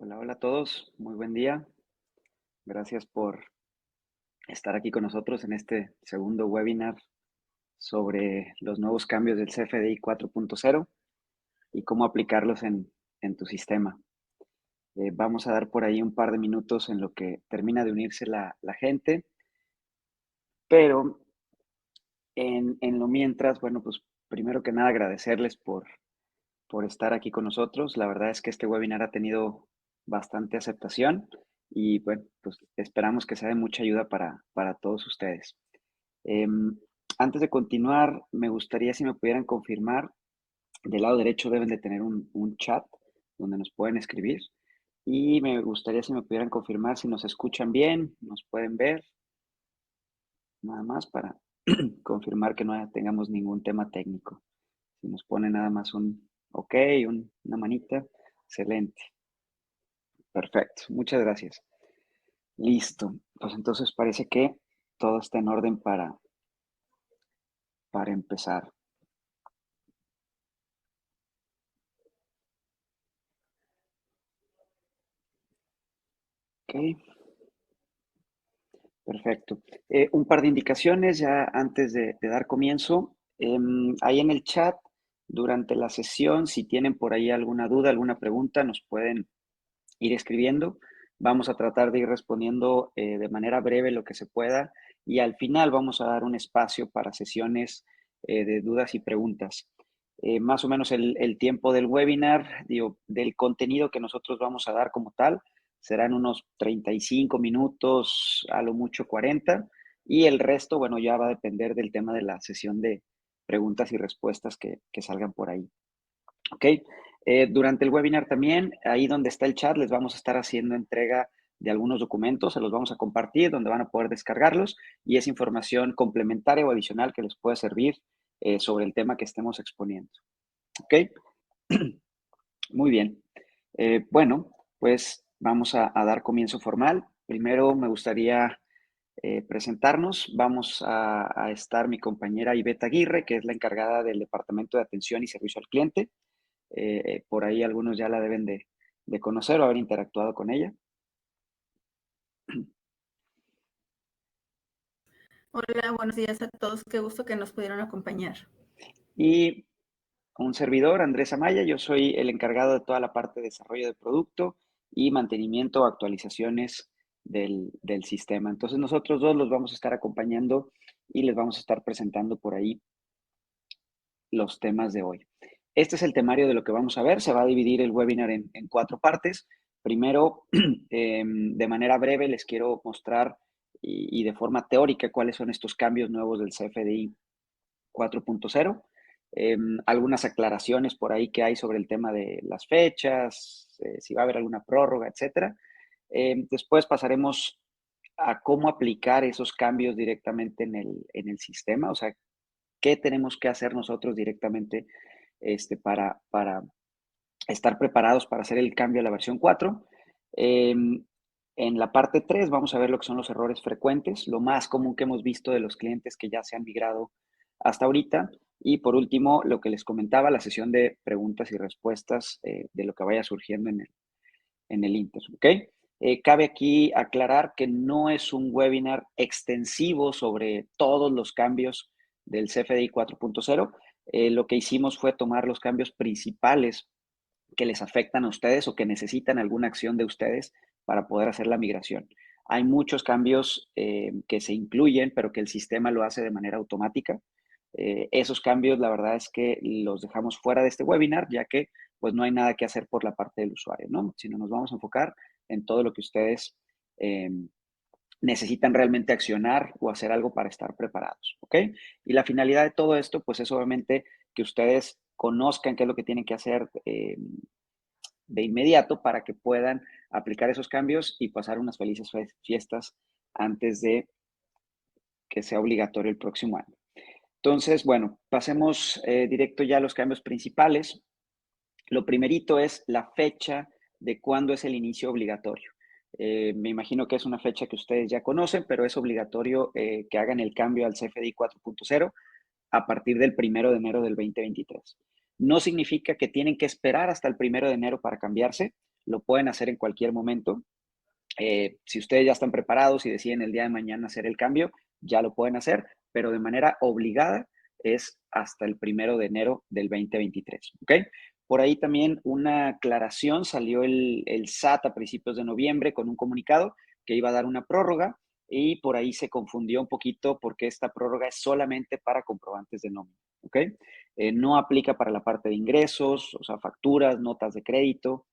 Hola, hola a todos, muy buen día. Gracias por estar aquí con nosotros en este segundo webinar sobre los nuevos cambios del CFDI 4.0 y cómo aplicarlos en tu sistema. Vamos a dar por ahí un par de minutos en lo que termina de unirse la gente, pero en lo mientras, bueno, pues primero que nada agradecerles por estar aquí con nosotros. La verdad es que este webinar ha tenido bastante aceptación y bueno, pues esperamos que sea de mucha ayuda para todos ustedes. Em, Antes de continuar, me gustaría si me pudieran confirmar, del lado derecho deben de tener un chat donde nos pueden escribir y me gustaría si me pudieran confirmar si nos escuchan bien, nos pueden ver, nada más para confirmar que no tengamos ningún tema técnico. Si nos pone nada más un ok, una manita, excelente, perfecto, muchas gracias. Listo, pues entonces parece que todo está en orden para empezar. Ok, perfecto. Un par de indicaciones ya antes de dar comienzo. Ahí en el chat, durante la sesión, si tienen por ahí alguna duda, alguna pregunta, nos pueden ir escribiendo. Vamos a tratar de ir respondiendo de manera breve lo que se pueda y al final vamos a dar un espacio para sesiones de dudas y preguntas. Más o menos el tiempo del webinar, digo, del contenido que nosotros vamos a dar como tal, serán unos 35 minutos, a lo mucho 40, y el resto, bueno, ya va a depender del tema de la sesión de preguntas y respuestas que salgan por ahí. ¿Ok? Durante el webinar también, ahí donde está el chat, les vamos a estar haciendo entrega de algunos documentos, se los vamos a compartir, donde van a poder descargarlos y es información complementaria o adicional que les puede servir sobre el tema que estemos exponiendo. ¿Ok? Muy bien. Bueno, pues vamos a dar comienzo formal. Primero me gustaría presentarnos. Vamos a estar mi compañera Ivette Aguirre, que es la encargada del Departamento de Atención y Servicio al Cliente. Por ahí algunos ya la deben de conocer o haber interactuado con ella. Hola, buenos días a todos. Qué gusto que nos pudieron acompañar. Y un servidor, Andrés Amaya, yo soy el encargado de toda la parte de desarrollo de producto y mantenimiento o actualizaciones del sistema. Entonces nosotros dos los vamos a estar acompañando y les vamos a estar presentando por ahí los temas de hoy. Este es el temario de lo que vamos a ver. Se va a dividir el webinar en cuatro partes. Primero, de manera breve, les quiero mostrar y de forma teórica cuáles son estos cambios nuevos del CFDI 4.0. Algunas aclaraciones por ahí que hay sobre el tema de las fechas, si va a haber alguna prórroga, etcétera. Después pasaremos a cómo aplicar esos cambios directamente en el sistema, o sea, qué tenemos que hacer nosotros directamente para estar preparados para hacer el cambio a la versión 4. En la parte 3 vamos a ver lo que son los errores frecuentes, lo más común que hemos visto de los clientes que ya se han migrado hasta ahorita. Y por último, lo que les comentaba, la sesión de preguntas y respuestas de lo que vaya surgiendo en el Inter. ¿Ok? Cabe aquí aclarar que no es un webinar extensivo sobre todos los cambios del CFDI 4.0. Lo que hicimos fue tomar los cambios principales que les afectan a ustedes o que necesitan alguna acción de ustedes para poder hacer la migración. Hay muchos cambios que se incluyen, pero que el sistema lo hace de manera automática. Esos cambios, la verdad es que los dejamos fuera de este webinar, ya que pues no hay nada que hacer por la parte del usuario, ¿no? Sino nos vamos a enfocar en todo lo que ustedes eh, necesitan realmente accionar o hacer algo para estar preparados, ¿ok? Y la finalidad de todo esto, pues es obviamente que ustedes conozcan qué es lo que tienen que hacer de inmediato para que puedan aplicar esos cambios y pasar unas felices fiestas antes de que sea obligatorio el próximo año. Entonces, bueno, pasemos directo ya a los cambios principales. Lo primerito es la fecha de cuándo es el inicio obligatorio. Me imagino que es una fecha que ustedes ya conocen, pero es obligatorio que hagan el cambio al CFDI 4.0 a partir del 1 de enero del 2023. No significa que tienen que esperar hasta el 1 de enero para cambiarse. lo pueden hacer en cualquier momento. Si ustedes ya están preparados y deciden el día de mañana hacer el cambio, ya lo pueden hacer, pero de manera obligada es hasta el 1 de enero del 2023, ¿ok? Por ahí también una aclaración, salió el SAT a principios de noviembre con un comunicado que iba a dar una prórroga y por ahí se confundió un poquito porque esta prórroga es solamente para comprobantes de nómina, ¿ok? No aplica para la parte de ingresos, o sea, facturas, notas de crédito,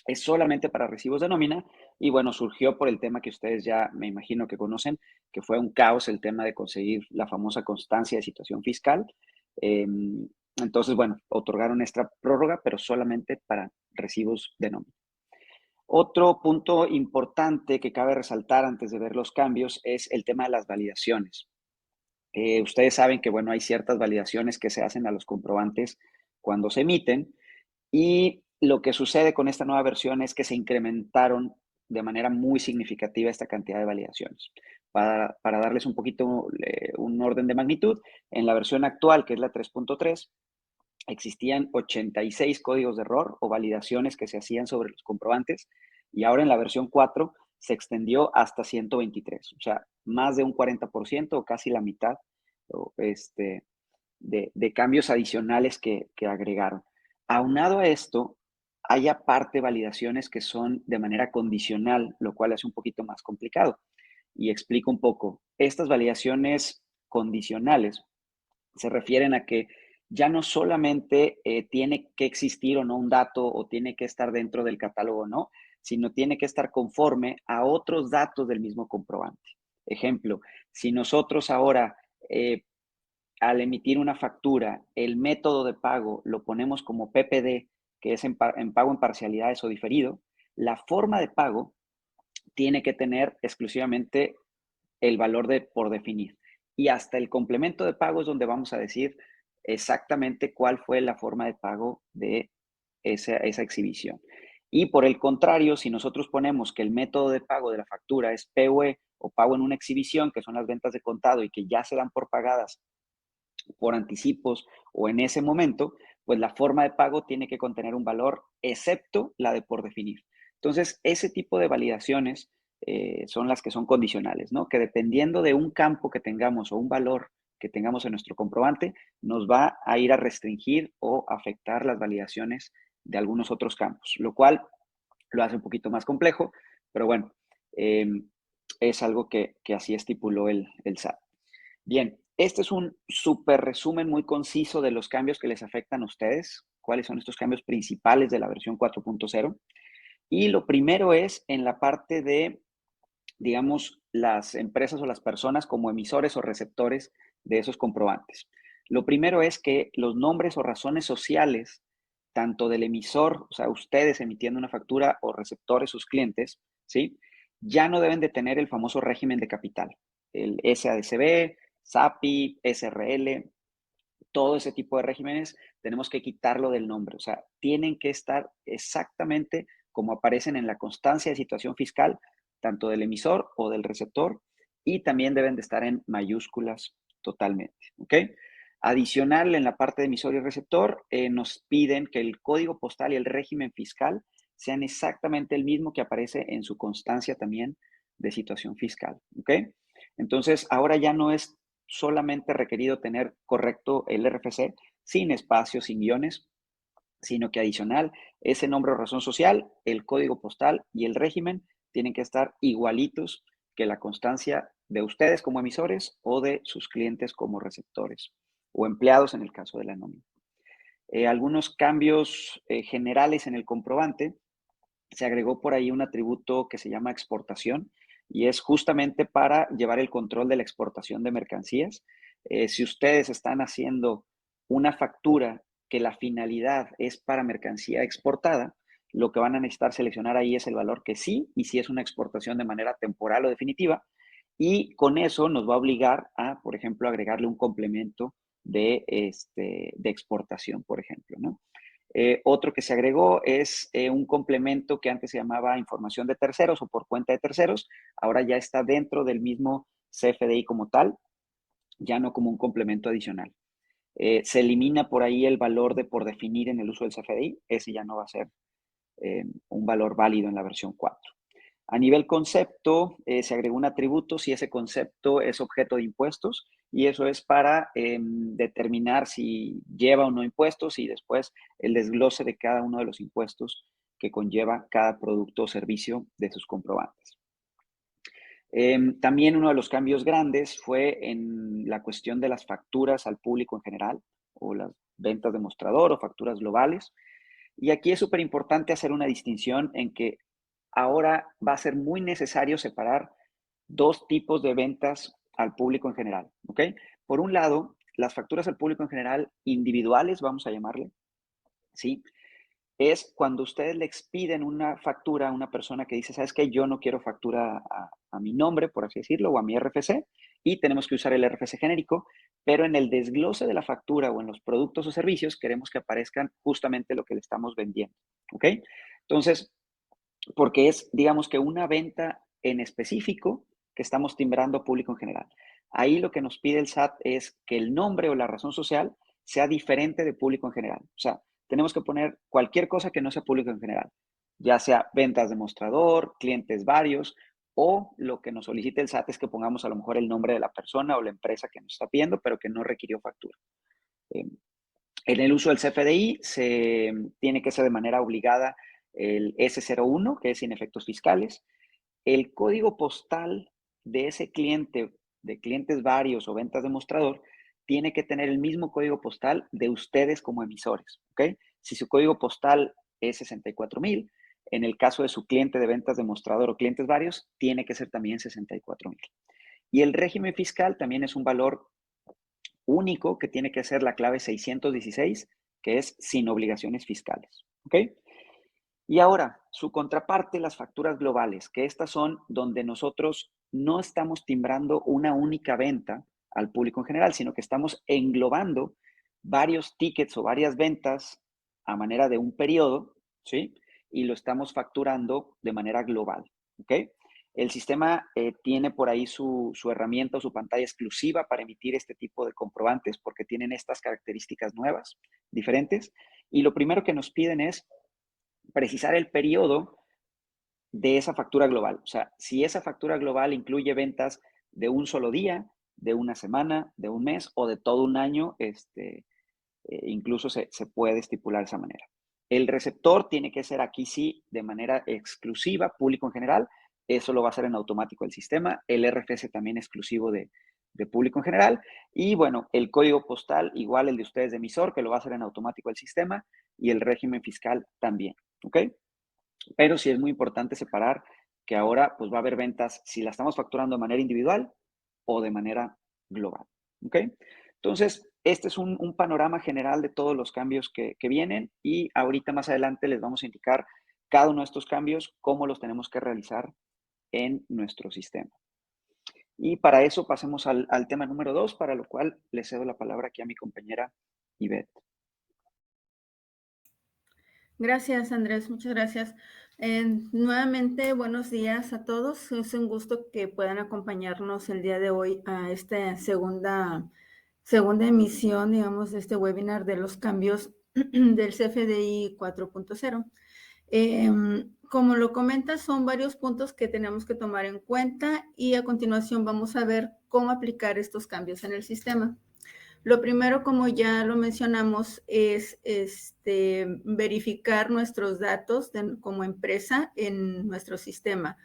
es solamente para recibos de nómina y bueno, surgió por el tema que ustedes ya me imagino que conocen, que fue un caos el tema de conseguir la famosa constancia de situación fiscal. Entonces, bueno, otorgaron esta prórroga, pero solamente para recibos de nómina. Otro punto importante que cabe resaltar antes de ver los cambios es el tema de las validaciones. Ustedes saben que, bueno, hay ciertas validaciones que se hacen a los comprobantes cuando se emiten y lo que sucede con esta nueva versión es que se incrementaron de manera muy significativa esta cantidad de validaciones. Para darles un poquito un orden de magnitud, en la versión actual, que es la 3.3, existían 86 códigos de error o validaciones que se hacían sobre los comprobantes y ahora en la versión 4 se extendió hasta 123, o sea, más de un 40% o casi la mitad de cambios adicionales que agregaron. Aunado a esto, hay aparte validaciones que son de manera condicional, lo cual es un poquito más complicado. Y explico un poco. Estas validaciones condicionales se refieren a que ya no solamente tiene que existir o no un dato o tiene que estar dentro del catálogo o no, sino tiene que estar conforme a otros datos del mismo comprobante. Ejemplo, si nosotros ahora al emitir una factura, el método de pago lo ponemos como PPD, que es en pago en parcialidades o diferido, la forma de pago tiene que tener exclusivamente el valor de por definir. Y hasta el complemento de pago es donde vamos a decir exactamente cuál fue la forma de pago de esa exhibición. Y por el contrario, si nosotros ponemos que el método de pago de la factura es POE o pago en una exhibición, que son las ventas de contado y que ya se dan por pagadas por anticipos o en ese momento, pues la forma de pago tiene que contener un valor excepto la de por definir. Entonces, ese tipo de validaciones son las que son condicionales, ¿no? Que dependiendo de un campo que tengamos o un valor que tengamos en nuestro comprobante, nos va a ir a restringir o afectar las validaciones de algunos otros campos, lo cual lo hace un poquito más complejo, pero bueno, eh, es algo que así estipuló el SAT. Bien, este es un súper resumen muy conciso de los cambios que les afectan a ustedes, cuáles son estos cambios principales de la versión 4.0. Y lo primero es en la parte de, digamos, las empresas o las personas como emisores o receptores de esos comprobantes. Lo primero es que los nombres o razones sociales, tanto del emisor, o sea, ustedes emitiendo una factura o receptores, sus clientes, ¿sí? Ya no deben de tener el famoso régimen de capital, el SADCB, SAPI, SRL, todo ese tipo de regímenes, tenemos que quitarlo del nombre. O sea, tienen que estar exactamente como aparecen en la constancia de situación fiscal, tanto del emisor o del receptor, y también deben de estar en mayúsculas totalmente. ¿Ok? Adicional, en la parte de emisor y receptor, nos piden que el código postal y el régimen fiscal sean exactamente el mismo que aparece en su constancia también de situación fiscal. ¿Ok? Entonces, ahora ya no es solamente requerido tener correcto el RFC, sin espacios, sin guiones, sino que adicional, ese nombre o razón social, el código postal y el régimen tienen que estar igualitos que la constancia de ustedes como emisores o de sus clientes como receptores o empleados en el caso de la nómina. Algunos cambios generales en el comprobante. Se agregó por ahí un atributo que se llama exportación y es justamente para llevar el control de la exportación de mercancías. Si ustedes están haciendo una factura que la finalidad es para mercancía exportada, lo que van a necesitar seleccionar ahí es el valor que sí y si es una exportación de manera temporal o definitiva. Y con eso nos va a obligar a, por ejemplo, agregarle un complemento de exportación, por ejemplo, ¿no? Otro que se agregó es un complemento que antes se llamaba información de terceros o por cuenta de terceros. Ahora ya está dentro del mismo CFDI como tal, ya no como un complemento adicional. Se elimina por ahí el valor de por definir en el uso del CFDI. Ese ya no va a ser un valor válido en la versión 4. A nivel concepto, se agregó un atributo si ese concepto es objeto de impuestos, y eso es para determinar si lleva o no impuestos y después el desglose de cada uno de los impuestos que conlleva cada producto o servicio de sus comprobantes. También uno de los cambios grandes fue en la cuestión de las facturas al público en general, o las ventas de mostrador o facturas globales. Y aquí es súper importante hacer una distinción en que ahora va a ser muy necesario separar dos tipos de ventas al público en general, ¿ok? Por un lado, las facturas al público en general individuales, vamos a llamarle, ¿sí? Es cuando ustedes le expiden una factura a una persona que dice, ¿sabes qué? Yo no quiero factura a mi nombre, por así decirlo, o a mi RFC, y tenemos que usar el RFC genérico, pero en el desglose de la factura o en los productos o servicios queremos que aparezcan justamente lo que le estamos vendiendo, ¿ok? Entonces, porque es, digamos que una venta en específico que estamos timbrando a público en general. Ahí lo que nos pide el SAT es que el nombre o la razón social sea diferente de público en general. O sea, tenemos que poner cualquier cosa que no sea público en general, ya sea ventas de mostrador, clientes varios, o lo que nos solicite el SAT es que pongamos a lo mejor el nombre de la persona o la empresa que nos está pidiendo, pero que no requirió factura. En el uso del CFDI se tiene que ser de manera obligada el S01, que es sin efectos fiscales. El código postal de ese cliente, de clientes varios o ventas de mostrador, tiene que tener el mismo código postal de ustedes como emisores, ¿ok? Si su código postal es 64,000, en el caso de su cliente de ventas de mostrador o clientes varios, tiene que ser también 64,000. Y el régimen fiscal también es un valor único que tiene que ser la clave 616, que es sin obligaciones fiscales, ¿ok? Y ahora, su contraparte, las facturas globales, que estas son donde nosotros no estamos timbrando una única venta al público en general, sino que estamos englobando varios tickets o varias ventas a manera de un periodo, ¿sí? Y lo estamos facturando de manera global, ¿ok? El sistema tiene por ahí su herramienta o su pantalla exclusiva para emitir este tipo de comprobantes porque tienen estas características nuevas, diferentes. Y lo primero que nos piden es precisar el periodo de esa factura global. O sea, si esa factura global incluye ventas de un solo día, de una semana, de un mes o de todo un año, incluso se puede estipular de esa manera. El receptor tiene que ser aquí sí de manera exclusiva, público en general. Eso lo va a hacer en automático el sistema. El RFC también exclusivo de público en general. Y bueno, el código postal, igual el de ustedes de emisor, que lo va a hacer en automático el sistema. Y el régimen fiscal también. ¿Ok? Pero sí es muy importante separar que ahora pues va a haber ventas si la estamos facturando de manera individual o de manera global. ¿Ok? Entonces, este es un panorama general de todos los cambios que vienen y ahorita más adelante les vamos a indicar cada uno de estos cambios, cómo los tenemos que realizar en nuestro sistema. Y para eso pasemos al tema número 2, para lo cual le cedo la palabra aquí a mi compañera Ivette. Gracias, Andrés, muchas gracias. Nuevamente, buenos días a todos. Es un gusto que puedan acompañarnos el día de hoy a esta segunda emisión, digamos, de este webinar de los cambios del CFDI 4.0. Como lo comentas, son varios puntos que tenemos que tomar en cuenta y a continuación vamos a ver cómo aplicar estos cambios en el sistema. Lo primero, como ya lo mencionamos, es verificar nuestros datos como empresa en nuestro sistema.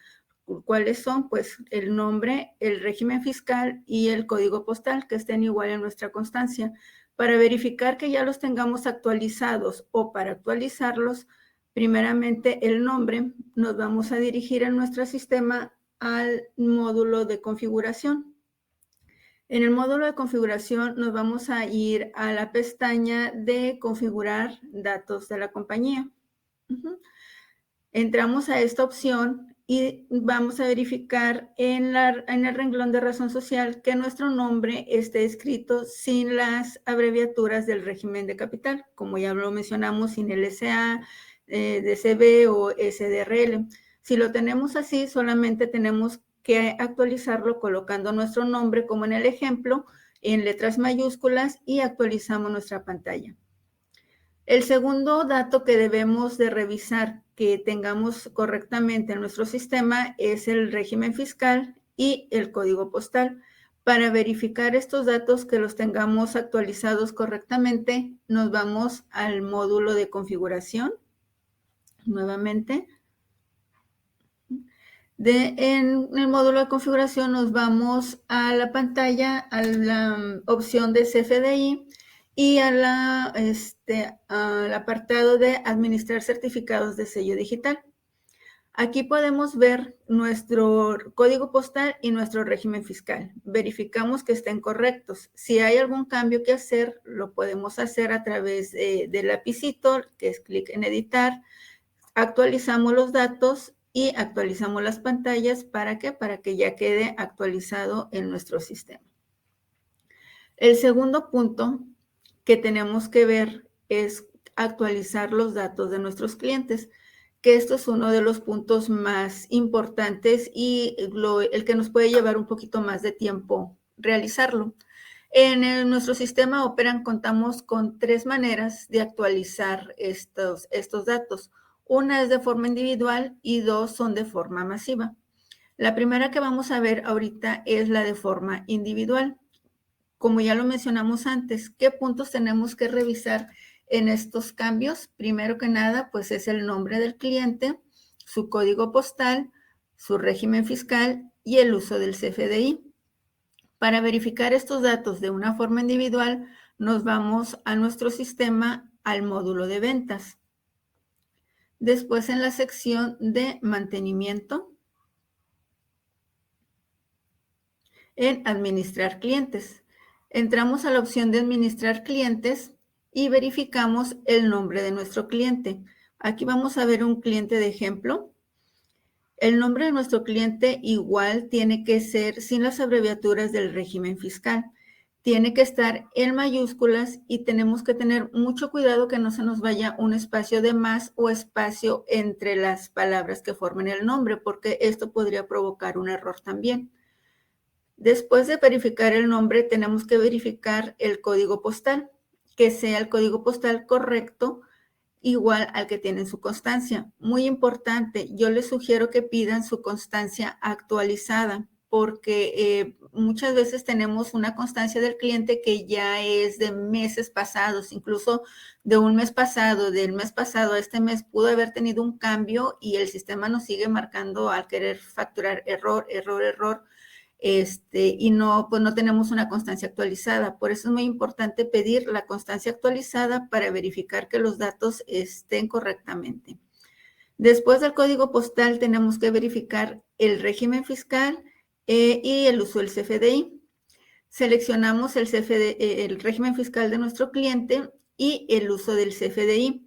¿Cuáles son? Pues el nombre, el régimen fiscal y el código postal, que estén igual en nuestra constancia. Para verificar que ya los tengamos actualizados o para actualizarlos, primeramente el nombre, nos vamos a dirigir en nuestro sistema al módulo de configuración. En el módulo de configuración nos vamos a ir a la pestaña de configurar datos de la compañía. Entramos a esta opción y vamos a verificar en el renglón de razón social que nuestro nombre esté escrito sin las abreviaturas del régimen de capital, como ya lo mencionamos, sin el SA, DCB o SDRL. Si lo tenemos así, solamente tenemos que actualizarlo colocando nuestro nombre, como en el ejemplo, en letras mayúsculas y actualizamos nuestra pantalla. El segundo dato que debemos de revisar que tengamos correctamente en nuestro sistema es el régimen fiscal y el código postal. Para verificar estos datos que los tengamos actualizados correctamente, nos vamos al módulo de configuración, nuevamente. En el módulo de configuración nos vamos a la pantalla, a la opción de CFDI y al apartado de administrar certificados de sello digital. Aquí podemos ver nuestro código postal y nuestro régimen fiscal. Verificamos que estén correctos. Si hay algún cambio que hacer, lo podemos hacer a través del lapicito, que es clic en editar. Actualizamos los datos y actualizamos las pantallas. ¿Para qué? Para que ya quede actualizado en nuestro sistema. El segundo punto que tenemos que ver es actualizar los datos de nuestros clientes, que esto es uno de los puntos más importantes y el que nos puede llevar un poquito más de tiempo realizarlo. En nuestro sistema Operan contamos con 3 maneras de actualizar estos datos. Una es de forma individual y 2 son de forma masiva. La primera que vamos a ver ahorita es la de forma individual. Como ya lo mencionamos antes, ¿qué puntos tenemos que revisar en estos cambios? Primero que nada, pues es el nombre del cliente, su código postal, su régimen fiscal y el uso del CFDI. Para verificar estos datos de una forma individual, nos vamos a nuestro sistema, al módulo de ventas. Después, en la sección de mantenimiento, en administrar clientes. Entramos a la opción de administrar clientes y verificamos el nombre de nuestro cliente. Aquí vamos a ver un cliente de ejemplo. El nombre de nuestro cliente igual tiene que ser sin las abreviaturas del régimen fiscal. Tiene que estar en mayúsculas y tenemos que tener mucho cuidado que no se nos vaya un espacio de más o espacio entre las palabras que formen el nombre, porque esto podría provocar un error también. Después de verificar el nombre, tenemos que verificar el código postal, que sea el código postal correcto, igual al que tienen su constancia. Muy importante, yo les sugiero que pidan su constancia actualizada, porque muchas veces tenemos una constancia del cliente que ya es de meses pasados, incluso de un mes pasado, del mes pasado a este mes pudo haber tenido un cambio y el sistema nos sigue marcando al querer facturar error, error, error. Y no, pues no tenemos una constancia actualizada. Por eso es muy importante pedir la constancia actualizada para verificar que los datos estén correctamente. Después del código postal tenemos que verificar el régimen fiscal y el uso del CFDI. Seleccionamos el régimen fiscal de nuestro cliente y el uso del CFDI.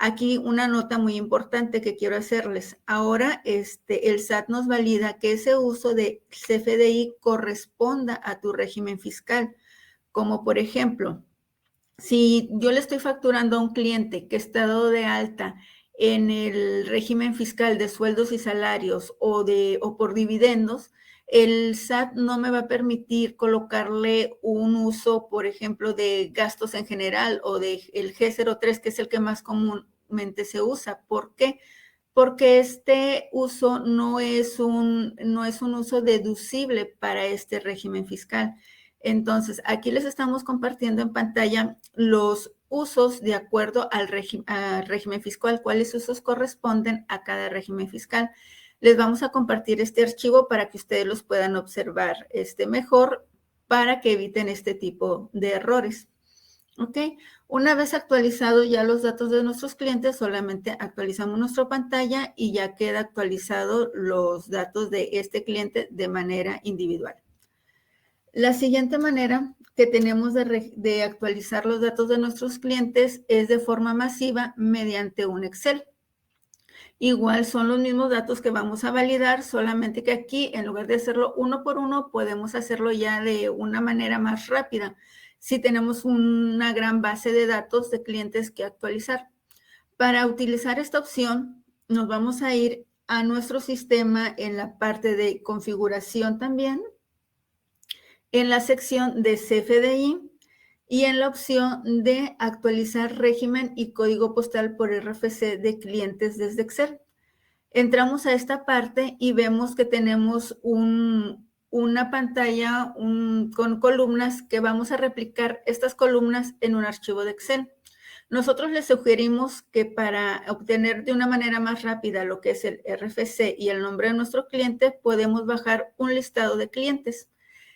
Aquí una nota muy importante que quiero hacerles. Ahora el SAT nos valida que ese uso de CFDI corresponda a tu régimen fiscal. Como por ejemplo, si yo le estoy facturando a un cliente que está dado de alta en el régimen fiscal de sueldos y salarios o por dividendos, el SAT no me va a permitir colocarle un uso, por ejemplo, de gastos en general o del G03, que es el que más comúnmente se usa. ¿Por qué? Porque este uso no es un uso deducible para este régimen fiscal. Entonces, aquí les estamos compartiendo en pantalla los usos de acuerdo al régimen fiscal, cuáles usos corresponden a cada régimen fiscal. Les vamos a compartir este archivo para que ustedes los puedan observar mejor para que eviten este tipo de errores. ¿Ok? Una vez actualizados ya los datos de nuestros clientes, solamente actualizamos nuestra pantalla y ya queda actualizado los datos de este cliente de manera individual. La siguiente manera que tenemos de actualizar los datos de nuestros clientes es de forma masiva mediante un Excel. Igual son los mismos datos que vamos a validar, solamente que aquí, en lugar de hacerlo uno por uno, podemos hacerlo ya de una manera más rápida si tenemos una gran base de datos de clientes que actualizar. Para utilizar esta opción, nos vamos a ir a nuestro sistema en la parte de configuración también, en la sección de CFDI, y en la opción de actualizar régimen y código postal por RFC de clientes desde Excel. Entramos a esta parte y vemos que tenemos una pantalla con columnas que vamos a replicar estas columnas en un archivo de Excel. Nosotros les sugerimos que para obtener de una manera más rápida lo que es el RFC y el nombre de nuestro cliente, podemos bajar un listado de clientes.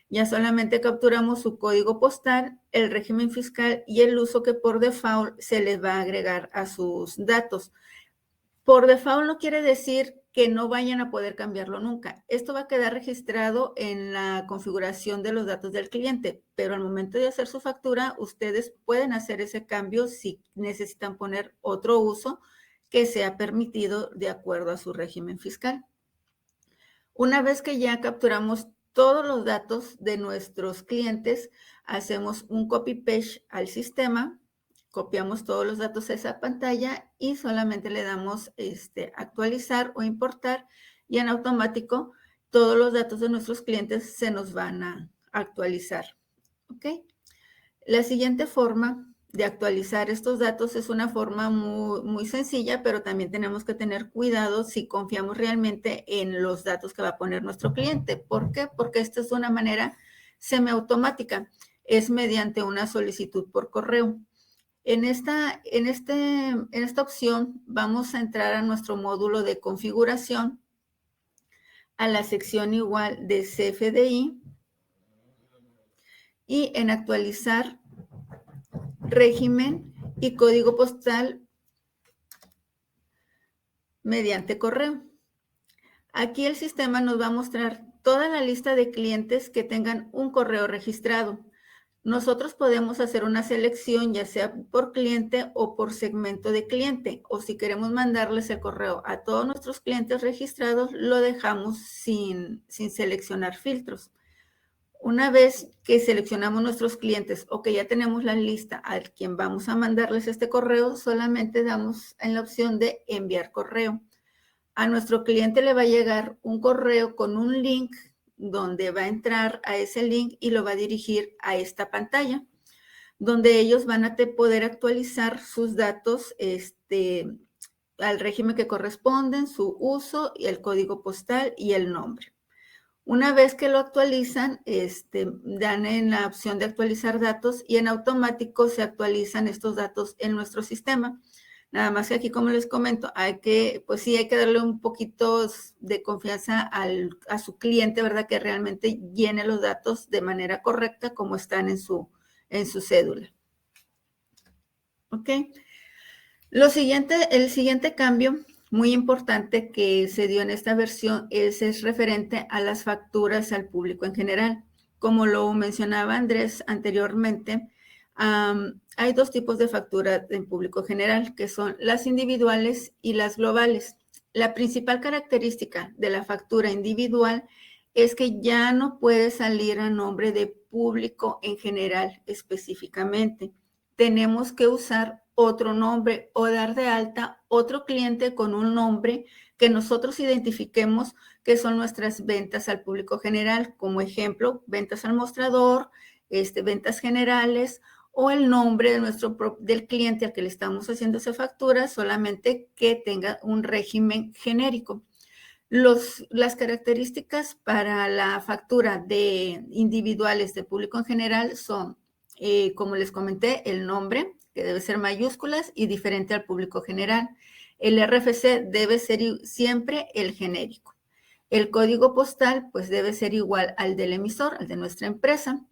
Ya solamente capturamos su código postal, el régimen fiscal y el uso que por default se les va a agregar a sus datos. Por default no quiere decir que no vayan a poder cambiarlo nunca. Esto va a quedar registrado en la configuración de los datos del cliente, pero al momento de hacer su factura, ustedes pueden hacer ese cambio si necesitan poner otro uso que sea permitido de acuerdo a su régimen fiscal. Una vez que ya capturamos todos los datos de nuestros clientes, hacemos un copy-paste al sistema, copiamos todos los datos a esa pantalla y solamente le damos actualizar o importar y en automático todos los datos de nuestros clientes se nos van a actualizar. ¿Ok? La siguiente forma de actualizar estos datos es una forma muy sencilla, pero también tenemos que tener cuidado si confiamos realmente en los datos que va a poner nuestro cliente. ¿Por qué? Porque esta es una manera semiautomática. Es mediante una solicitud por correo. En esta opción vamos a entrar a nuestro módulo de configuración, a la sección igual de CFDI y en actualizar régimen y código postal mediante correo. Aquí el sistema nos va a mostrar toda la lista de clientes que tengan un correo registrado. Nosotros podemos hacer una selección ya sea por cliente o por segmento de cliente, o si queremos mandarles el correo a todos nuestros clientes registrados, lo dejamos sin seleccionar filtros. Una vez que seleccionamos nuestros clientes o que ya tenemos la lista a quien vamos a mandarles este correo, solamente damos en la opción de enviar correo. A nuestro cliente le va a llegar un correo con un link donde va a entrar a ese link y lo va a dirigir a esta pantalla, donde ellos van a poder actualizar sus datos al régimen que corresponden, su uso, y el código postal y el nombre. Una vez que lo actualizan, dan en la opción de actualizar datos y en automático se actualizan estos datos en nuestro sistema. Nada más que aquí, como les comento, hay que darle un poquito de confianza a su cliente, ¿verdad? Que realmente llene los datos de manera correcta como están en su cédula. ¿Ok? El siguiente cambio muy importante que se dio en esta versión es referente a las facturas al público en general. Como lo mencionaba Andrés anteriormente, hay dos tipos de facturas en público general, que son las individuales y las globales. La principal característica de la factura individual es que ya no puede salir a nombre de público en general específicamente. Tenemos que usar otro nombre o dar de alta otro cliente con un nombre que nosotros identifiquemos que son nuestras ventas al público general, como ejemplo, ventas al mostrador, ventas generales, o el nombre del cliente al que le estamos haciendo esa factura, solamente que tenga un régimen genérico. Las características para la factura de individuales de público en general son, como les comenté, el nombre, que debe ser mayúsculas y diferente al público general. El RFC debe ser siempre el genérico. El código postal, pues, debe ser igual al del emisor, al de nuestra empresa.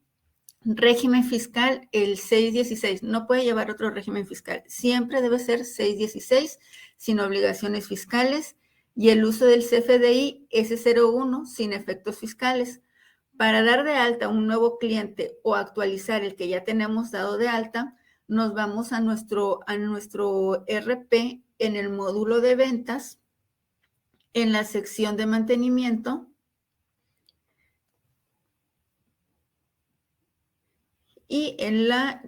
Régimen fiscal, el 616. No puede llevar otro régimen fiscal. Siempre debe ser 616, sin obligaciones fiscales. Y el uso del CFDI S01, sin efectos fiscales. Para dar de alta un nuevo cliente o actualizar el que ya tenemos dado de alta, nos vamos a nuestro RP en el módulo de ventas, en la sección de mantenimiento, y en la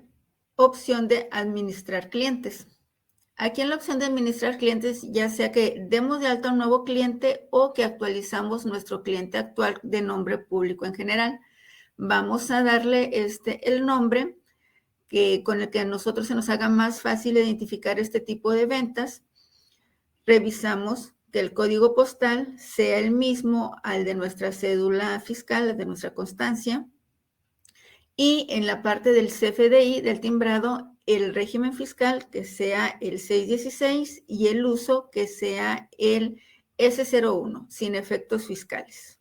opción de administrar clientes. Aquí en la opción de administrar clientes, ya sea que demos de alta un nuevo cliente o que actualizamos nuestro cliente actual de nombre público en general, vamos a darle el nombre con el que a nosotros se nos haga más fácil identificar este tipo de ventas, revisamos que el código postal sea el mismo al de nuestra cédula fiscal, al de nuestra constancia. Y en la parte del CFDI, del timbrado, el régimen fiscal que sea el 616 y el uso que sea el S01, sin efectos fiscales.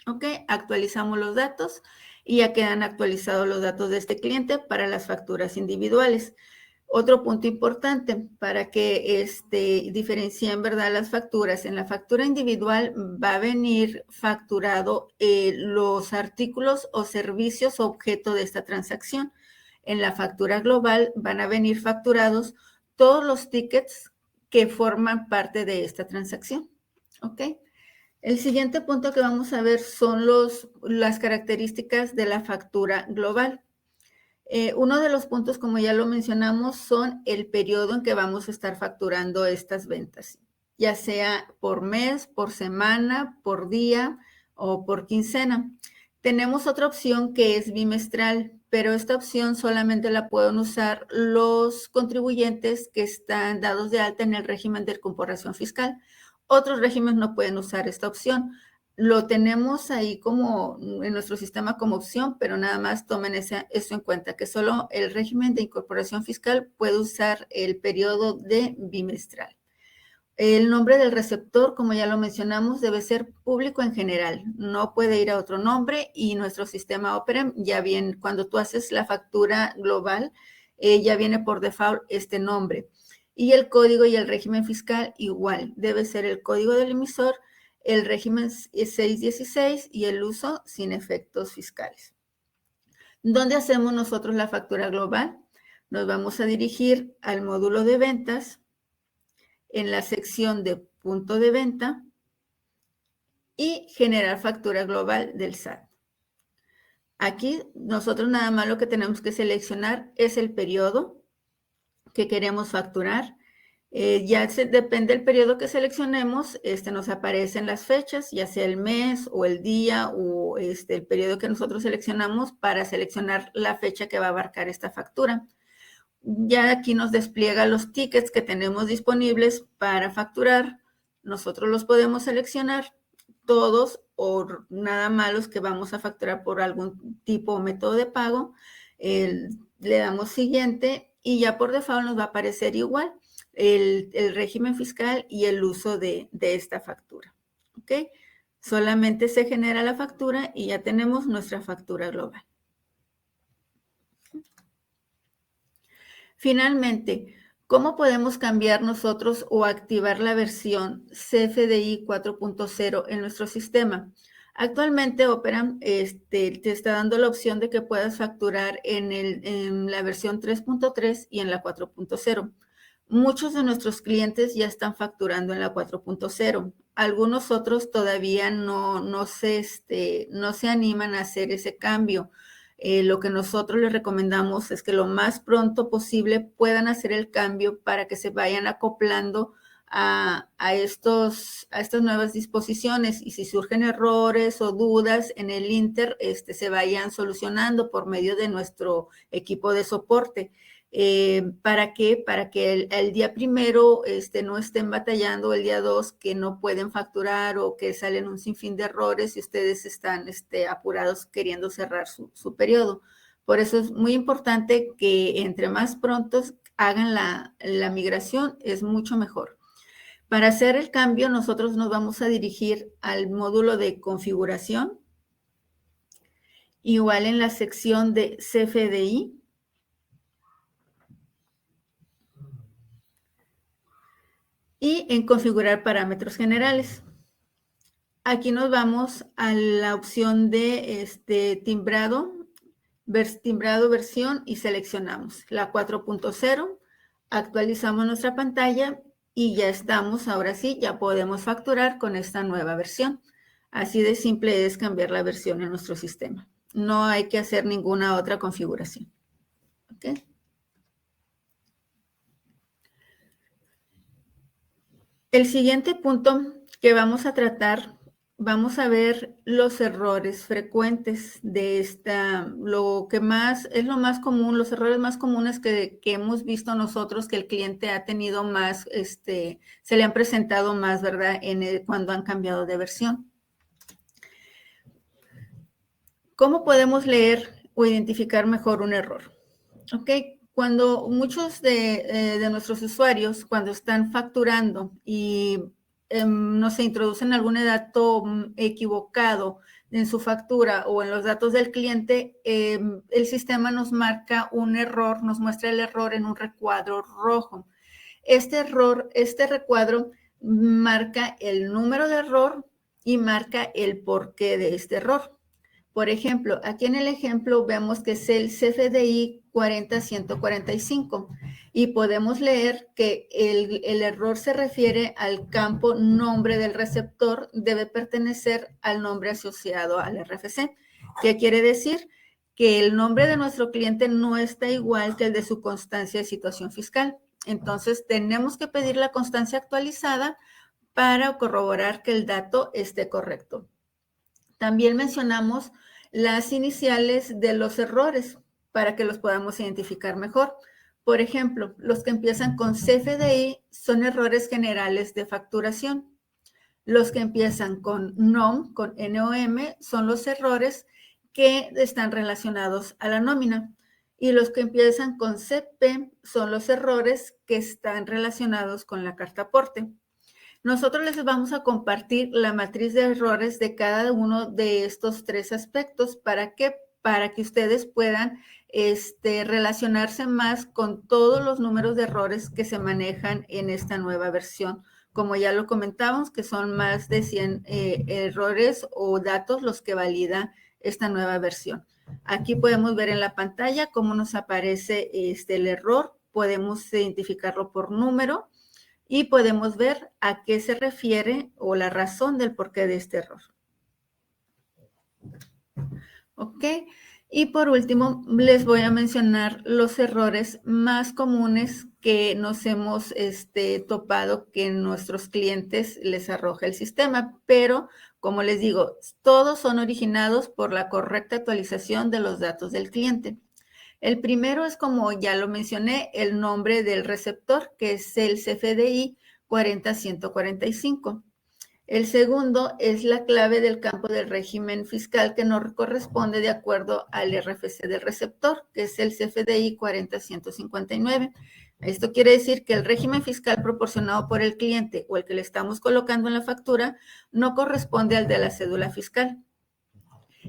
¿Ok? Actualizamos los datos y ya quedan actualizados los datos de este cliente para las facturas individuales. Otro punto importante para que diferencien, ¿verdad?, las facturas. En la factura individual va a venir facturado los artículos o servicios objeto de esta transacción. En la factura global van a venir facturados todos los tickets que forman parte de esta transacción. ¿Ok? El siguiente punto que vamos a ver son las características de la factura global. Uno de los puntos, como ya lo mencionamos, son el periodo en que vamos a estar facturando estas ventas, ya sea por mes, por semana, por día o por quincena. Tenemos otra opción que es bimestral, pero esta opción solamente la pueden usar los contribuyentes que están dados de alta en el régimen de corporación fiscal. Otros regímenes no pueden usar esta opción. Lo tenemos ahí como en nuestro sistema como opción, pero nada más tomen eso en cuenta, que solo el régimen de incorporación fiscal puede usar el periodo de bimestral. El nombre del receptor, como ya lo mencionamos, debe ser público en general, no puede ir a otro nombre, y nuestro sistema Operem ya viene, cuando tú haces la factura global, ya viene por default este nombre. Y el código y el régimen fiscal igual, debe ser el código del emisor, el régimen 616 y el uso sin efectos fiscales. ¿Dónde hacemos nosotros la factura global? Nos vamos a dirigir al módulo de ventas, en la sección de punto de venta y generar factura global del SAT. Aquí nosotros nada más lo que tenemos que seleccionar es el periodo que queremos facturar. Depende del periodo que seleccionemos, nos aparecen las fechas, ya sea el mes o el día o el periodo que nosotros seleccionamos para seleccionar la fecha que va a abarcar esta factura. Ya aquí nos despliega los tickets que tenemos disponibles para facturar. Nosotros los podemos seleccionar todos o nada más los que vamos a facturar por algún tipo o método de pago. Le damos siguiente y ya por default nos va a aparecer igual el régimen fiscal y el uso de esta factura. ¿Ok? Solamente se genera la factura y ya tenemos nuestra factura global. Finalmente, ¿cómo podemos cambiar nosotros o activar la versión CFDI 4.0 en nuestro sistema? Actualmente Operam te está dando la opción de que puedas facturar en la versión 3.3 y en la 4.0. Muchos de nuestros clientes ya están facturando en la 4.0. Algunos otros todavía no se animan a hacer ese cambio. Lo que nosotros les recomendamos es que lo más pronto posible puedan hacer el cambio para que se vayan acoplando a estas nuevas disposiciones, y si surgen errores o dudas en el Inter, se vayan solucionando por medio de nuestro equipo de soporte. ¿Para qué? Para que el día primero no estén batallando, el día 2 que no pueden facturar o que salen un sinfín de errores y ustedes están apurados queriendo cerrar su periodo. Por eso es muy importante que entre más pronto hagan la migración, es mucho mejor. Para hacer el cambio, nosotros nos vamos a dirigir al módulo de configuración, igual en la sección de CFDI. Y en configurar parámetros generales. Aquí nos vamos a la opción de timbrado versión y seleccionamos la 4.0, actualizamos nuestra pantalla y ya estamos, ahora sí, ya podemos facturar con esta nueva versión. Así de simple es cambiar la versión en nuestro sistema. No hay que hacer ninguna otra configuración. ¿Ok? El siguiente punto que vamos a tratar vamos a ver los errores frecuentes de lo más común, los errores más comunes que hemos visto nosotros, que el cliente ha tenido más, se le han presentado más, ¿verdad? Cuando han cambiado de versión. ¿Cómo podemos leer o identificar mejor un error? Ok, cuando muchos de nuestros usuarios, cuando están facturando y no se introducen algún dato equivocado en su factura o en los datos del cliente, el sistema nos marca un error, nos muestra el error en un recuadro rojo. Este recuadro marca el número de error y marca el porqué de este error. Por ejemplo, aquí en el ejemplo vemos que es el CFDI 40145 y podemos leer que el error se refiere al campo nombre del receptor, debe pertenecer al nombre asociado al RFC. ¿Qué quiere decir? Que el nombre de nuestro cliente no está igual que el de su constancia de situación fiscal. Entonces, tenemos que pedir la constancia actualizada para corroborar que el dato esté correcto. También mencionamos las iniciales de los errores para que los podamos identificar mejor. Por ejemplo, los que empiezan con CFDI son errores generales de facturación. Los que empiezan con NOM, con NOM, son los errores que están relacionados a la nómina. Y los que empiezan con CP son los errores que están relacionados con la carta aporte. Nosotros les vamos a compartir la matriz de errores de cada uno de estos tres aspectos. ¿Para qué? Para que ustedes puedan relacionarse más con todos los números de errores que se manejan en esta nueva versión. Como ya lo comentamos, que son más de 100 errores o datos los que valida esta nueva versión. Aquí podemos ver en la pantalla cómo nos aparece el error. Podemos identificarlo por número y podemos ver a qué se refiere o la razón del porqué de este error. ¿Ok? Y por último, les voy a mencionar los errores más comunes que nos hemos topado que nuestros clientes les arroja el sistema, pero como les digo, todos son originados por la correcta actualización de los datos del cliente. El primero es, como ya lo mencioné, el nombre del receptor, que es el CFDI 40145. El segundo es la clave del campo del régimen fiscal que nos corresponde de acuerdo al RFC del receptor, que es el CFDI 40159. Esto quiere decir que el régimen fiscal proporcionado por el cliente o el que le estamos colocando en la factura no corresponde al de la cédula fiscal.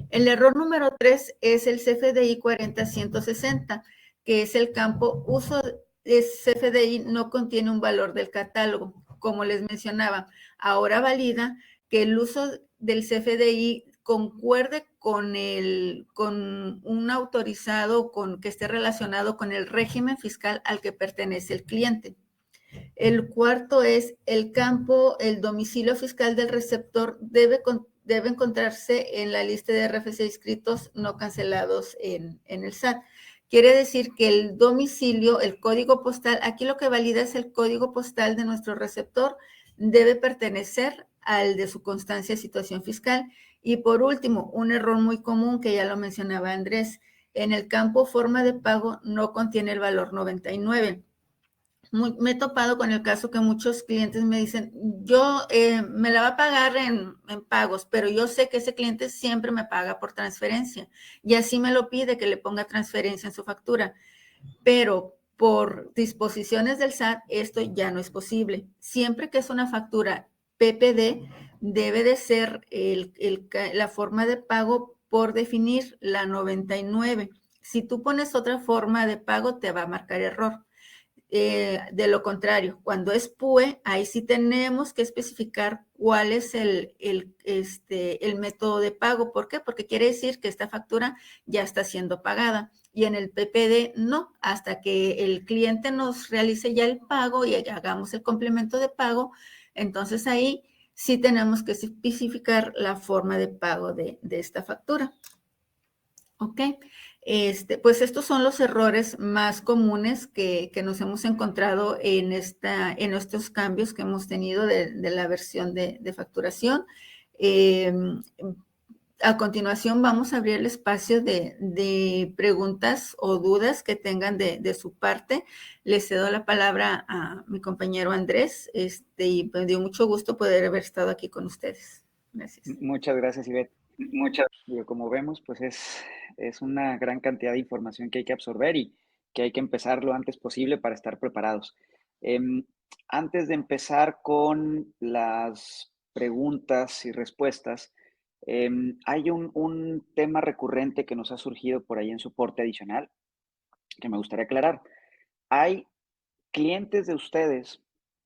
El error número 3 es el CFDI 40160, que es el campo uso de CFDI no contiene un valor del catálogo. Como les mencionaba, ahora valida que el uso del CFDI concuerde con un autorizado que esté relacionado con el régimen fiscal al que pertenece el cliente. El cuarto es el domicilio fiscal del receptor debe encontrarse en la lista de RFC inscritos no cancelados en el SAT. Quiere decir que el domicilio, el código postal, aquí lo que valida es el código postal de nuestro receptor, debe pertenecer al de su constancia de situación fiscal. Y por último, un error muy común que ya lo mencionaba Andrés, en el campo forma de pago no contiene el valor 99. Me he topado con el caso que muchos clientes me dicen, yo me la va a pagar en pagos, pero yo sé que ese cliente siempre me paga por transferencia y así me lo pide que le ponga transferencia en su factura, pero por disposiciones del SAT esto ya no es posible. Siempre que es una factura PPD, debe de ser la forma de pago por definir la 99. Si tú pones otra forma de pago, te va a marcar error. De lo contrario, cuando es PUE, ahí sí tenemos que especificar cuál es el método de pago. ¿Por qué? Porque quiere decir que esta factura ya está siendo pagada. Y en el PPD no, hasta que el cliente nos realice ya el pago y hagamos el complemento de pago, entonces ahí sí tenemos que especificar la forma de pago de esta factura. ¿Ok? Pues estos son los errores más comunes que nos hemos encontrado en estos cambios que hemos tenido de la versión de facturación. A continuación vamos a abrir el espacio de preguntas o dudas que tengan de su parte. Les cedo la palabra a mi compañero Andrés, y me dio mucho gusto poder haber estado aquí con ustedes. Gracias. Muchas gracias, Ivette. Como vemos, pues es una gran cantidad de información que hay que absorber y que hay que empezar lo antes posible para estar preparados. Antes de empezar con las preguntas y respuestas, hay un tema recurrente que nos ha surgido por ahí en soporte adicional que me gustaría aclarar. Hay clientes de ustedes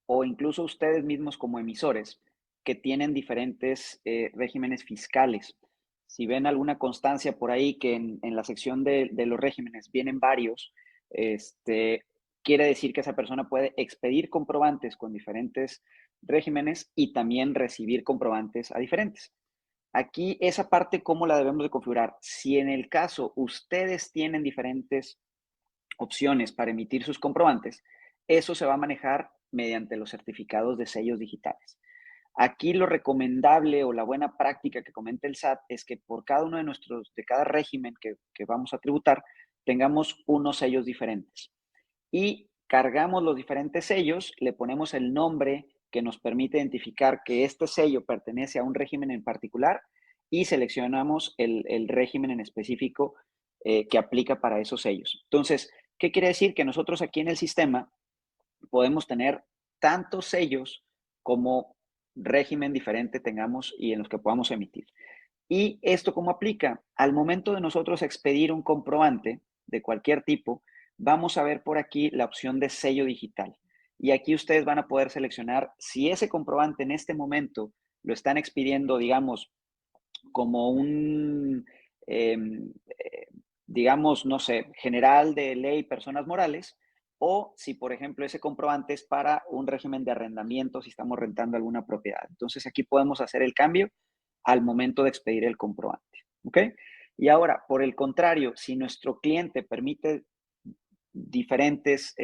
o incluso ustedes mismos como emisores que tienen diferentes regímenes fiscales. Si ven alguna constancia por ahí que en la sección de los regímenes vienen varios, quiere decir que esa persona puede expedir comprobantes con diferentes regímenes y también recibir comprobantes a diferentes. Aquí esa parte, ¿cómo la debemos de configurar? Si en el caso ustedes tienen diferentes opciones para emitir sus comprobantes, eso se va a manejar mediante los certificados de sellos digitales. Aquí lo recomendable o la buena práctica que comenta el SAT es que por cada uno de cada régimen que vamos a tributar, tengamos unos sellos diferentes. Y cargamos los diferentes sellos, le ponemos el nombre que nos permite identificar que este sello pertenece a un régimen en particular y seleccionamos el régimen en específico que aplica para esos sellos. Entonces, ¿qué quiere decir? Que nosotros aquí en el sistema podemos tener tantos sellos como régimen diferente tengamos y en los que podamos emitir. ¿Y esto cómo aplica? Al momento de nosotros expedir un comprobante de cualquier tipo, vamos a ver por aquí la opción de sello digital. Y aquí ustedes van a poder seleccionar si ese comprobante en este momento lo están expidiendo, digamos, como un, digamos, no sé, general de ley personas morales, o si, por ejemplo, ese comprobante es para un régimen de arrendamiento, si estamos rentando alguna propiedad. Entonces, aquí podemos hacer el cambio al momento de expedir el comprobante. ¿Ok? Y ahora, por el contrario, si nuestro cliente permite diferentes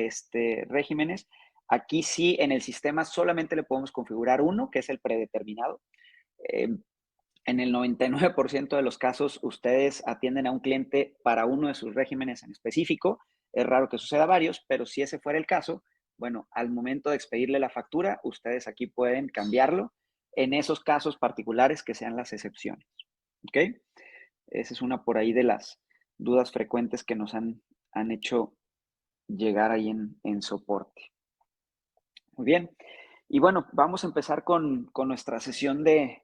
regímenes, aquí sí en el sistema solamente le podemos configurar uno, que es el predeterminado. En el 99% de los casos, ustedes atienden a un cliente para uno de sus regímenes en específico. Es raro que suceda varios, pero si ese fuera el caso, bueno, al momento de expedirle la factura, ustedes aquí pueden cambiarlo en esos casos particulares que sean las excepciones. ¿Ok? Esa es una por ahí de las dudas frecuentes que nos han hecho llegar ahí en soporte. Muy bien. Y bueno, vamos a empezar con nuestra sesión de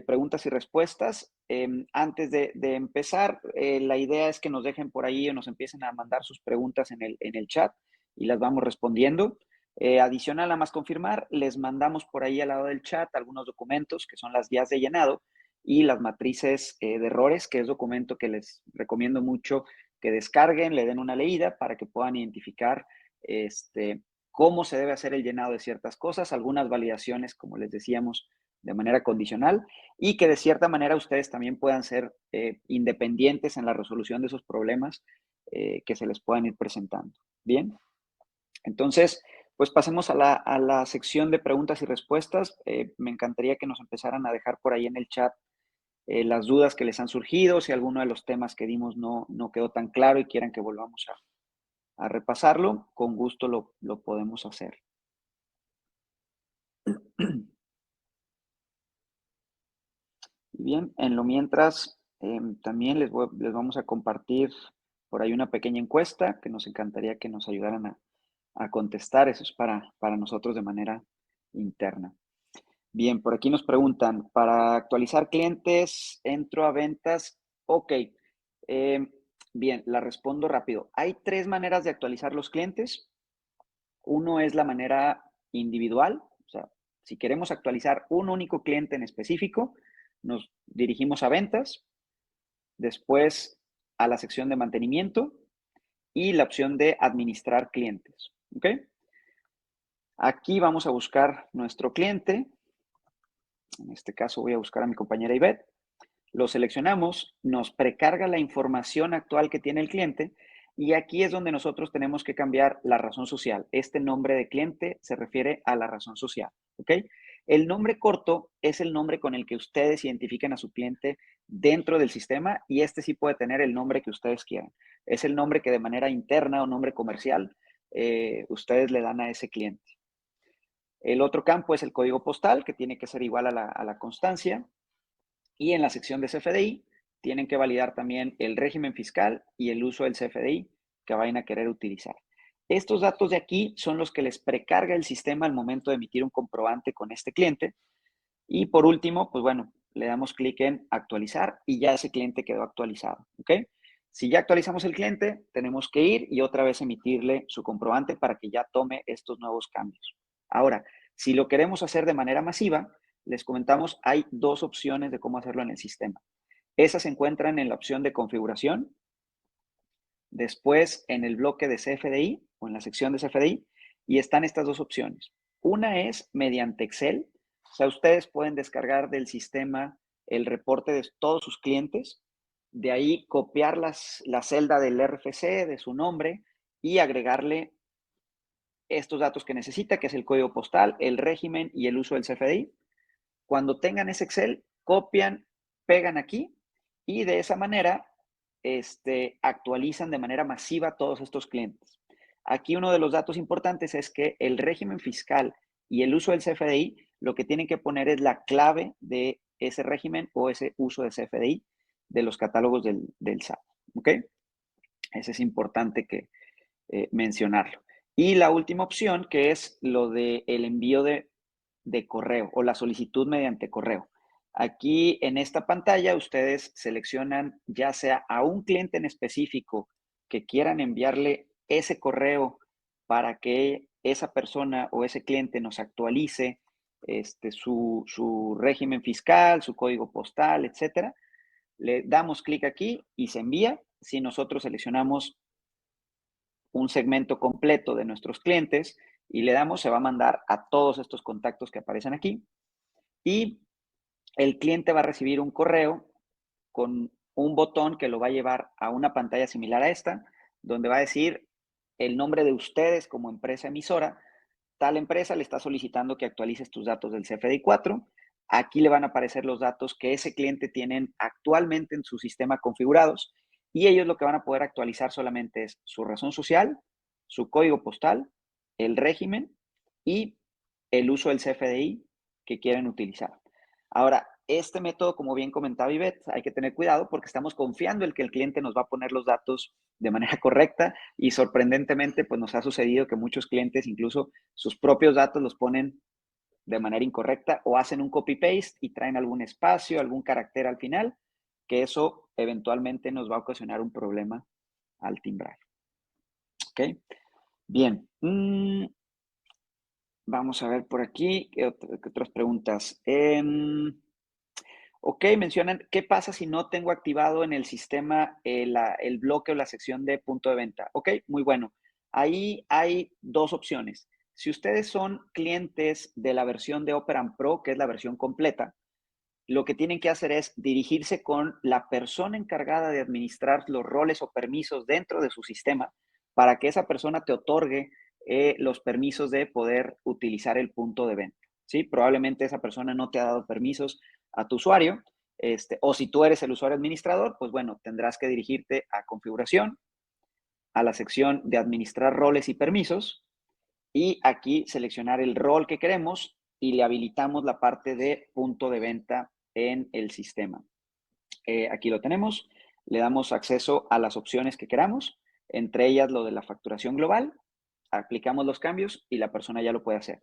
preguntas y respuestas. Antes de empezar, la idea es que nos dejen por ahí o nos empiecen a mandar sus preguntas en el chat y las vamos respondiendo. Adicional a más confirmar, les mandamos por ahí al lado del chat algunos documentos que son las guías de llenado y las matrices de errores, que es documento que les recomiendo mucho que descarguen, le den una leída para que puedan identificar cómo se debe hacer el llenado de ciertas cosas, algunas validaciones, como les decíamos, de manera condicional, y que de cierta manera ustedes también puedan ser independientes en la resolución de esos problemas que se les puedan ir presentando. Bien, entonces, pues pasemos a la sección de preguntas y respuestas. Me encantaría que nos empezaran a dejar por ahí en el chat las dudas que les han surgido, si alguno de los temas que dimos no quedó tan claro y quieran que volvamos a repasarlo, con gusto lo podemos hacer. Bien, en lo mientras, también les vamos a compartir por ahí una pequeña encuesta que nos encantaría que nos ayudaran a contestar. Eso es para nosotros de manera interna. Bien, por aquí nos preguntan, para actualizar clientes, entro a ventas. Ok, bien, la respondo rápido. Hay 3 maneras de actualizar los clientes. Uno es la manera individual, o sea, si queremos actualizar un único cliente en específico, nos dirigimos a ventas, después a la sección de mantenimiento y la opción de administrar clientes. ¿Ok? Aquí vamos a buscar nuestro cliente. En este caso voy a buscar a mi compañera Ivette. Lo seleccionamos, nos precarga la información actual que tiene el cliente y aquí es donde nosotros tenemos que cambiar la razón social. Este nombre de cliente se refiere a la razón social, ¿ok? El nombre corto es el nombre con el que ustedes identifican a su cliente dentro del sistema y este sí puede tener el nombre que ustedes quieran. Es el nombre que de manera interna o nombre comercial ustedes le dan a ese cliente. El otro campo es el código postal, que tiene que ser igual a la constancia. Y en la sección de CFDI tienen que validar también el régimen fiscal y el uso del CFDI que vayan a querer utilizar. Estos datos de aquí son los que les precarga el sistema al momento de emitir un comprobante con este cliente. Y por último, pues bueno, le damos clic en actualizar y ya ese cliente quedó actualizado, ¿ok? Si ya actualizamos el cliente, tenemos que ir y otra vez emitirle su comprobante para que ya tome estos nuevos cambios. Ahora, si lo queremos hacer de manera masiva, les comentamos, hay dos opciones de cómo hacerlo en el sistema. Esas se encuentran en la opción de configuración, después en el bloque de CFDI o en la sección de CFDI, y están estas dos opciones. Una es mediante Excel, o sea, ustedes pueden descargar del sistema el reporte de todos sus clientes, de ahí copiar la celda del RFC, de su nombre, y agregarle estos datos que necesita, que es el código postal, el régimen y el uso del CFDI. Cuando tengan ese Excel, copian, pegan aquí y de esa manera actualizan de manera masiva todos estos clientes. Aquí uno de los datos importantes es que el régimen fiscal y el uso del CFDI, lo que tienen que poner es la clave de ese régimen o ese uso de CFDI de los catálogos del SAT. ¿Ok? Ese es importante que mencionarlo. Y la última opción, que es lo del envío de correo o la solicitud mediante correo. Aquí en esta pantalla ustedes seleccionan ya sea a un cliente en específico que quieran enviarle ese correo para que esa persona o ese cliente nos actualice su régimen fiscal, su código postal, etcétera. Le damos clic aquí y se envía. Si nosotros seleccionamos un segmento completo de nuestros clientes y le damos, se va a mandar a todos estos contactos que aparecen aquí y el cliente va a recibir un correo con un botón que lo va a llevar a una pantalla similar a esta, donde va a decir el nombre de ustedes como empresa emisora. Tal empresa le está solicitando que actualices tus datos del CFDI 4. Aquí le van a aparecer los datos que ese cliente tienen actualmente en su sistema configurados y ellos lo que van a poder actualizar solamente es su razón social, su código postal, el régimen y el uso del CFDI que quieren utilizar. Ahora, este método, como bien comentaba Ivette, hay que tener cuidado porque estamos confiando en que el cliente nos va a poner los datos de manera correcta y sorprendentemente, pues nos ha sucedido que muchos clientes incluso sus propios datos los ponen de manera incorrecta o hacen un copy-paste y traen algún espacio, algún carácter al final, que eso eventualmente nos va a ocasionar un problema al timbrar. ¿Ok? Bien. Vamos a ver por aquí, ¿qué otras preguntas? Ok, mencionan, ¿qué pasa si no tengo activado en el sistema el bloque o la sección de punto de venta? Ok, muy bueno. Ahí hay dos opciones. Si ustedes son clientes de la versión de Operan Pro, que es la versión completa, lo que tienen que hacer es dirigirse con la persona encargada de administrar los roles o permisos dentro de su sistema para que esa persona te otorgue los permisos de poder utilizar el punto de venta. ¿Sí? Probablemente esa persona no te ha dado permisos a tu usuario, o si tú eres el usuario administrador, pues bueno, tendrás que dirigirte a configuración, a la sección de administrar roles y permisos, y aquí seleccionar el rol que queremos y le habilitamos la parte de punto de venta en el sistema. Aquí lo tenemos, le damos acceso a las opciones que queramos, entre ellas lo de la facturación global, aplicamos los cambios y la persona ya lo puede hacer.